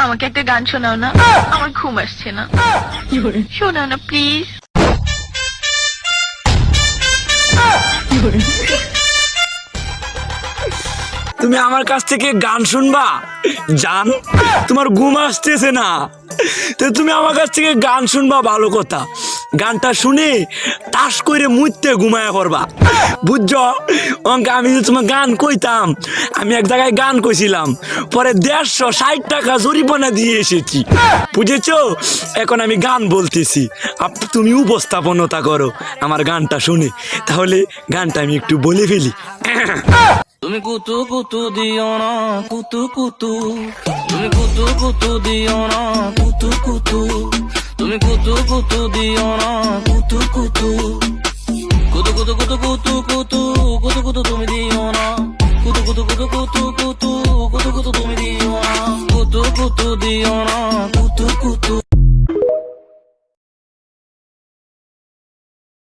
আমাকে একটা গান শোনাও না, আমার ঘুম আসছে না। শোনাও না প্লিজ। তুমি আমার কাছ থেকে গান শুনবা? জান, তোমার ঘুম আসতেছে না, তো তুমি আমার কাছ থেকে গান শুনবা ভালো কথা। গানটা শুনে তাস করে মুইতে ঘুমায়া করবা, বুঝছো? আমি যে তোমার গান কইতাম, আমি এক জায়গায় গান কইছিলাম, পরে 160 টাকা জরিমানা দিয়ে এসেছি, বুঝেছো? এখন আমি গান বলতেছি, তুমি উপস্থাপনতা করো আমার গানটা শুনে। তাহলে গানটা আমি একটু বলে ফেলি। তুমি কুতু কুতু দিও না কুতু কুতু, তুমি কুতু কুতু দিও না কুতু কুতু, তুমি কুতু কুতু দিও না কুতু কুতু, কুতু কুতু কুতু কুতু কুতু কুতু কুতু তুমি দিও না, কুতু কুতু কুতু কুতু কুতু কুতু কুতু তুমি দিও না, কুতু কুতু দিও না কুতু কুতু,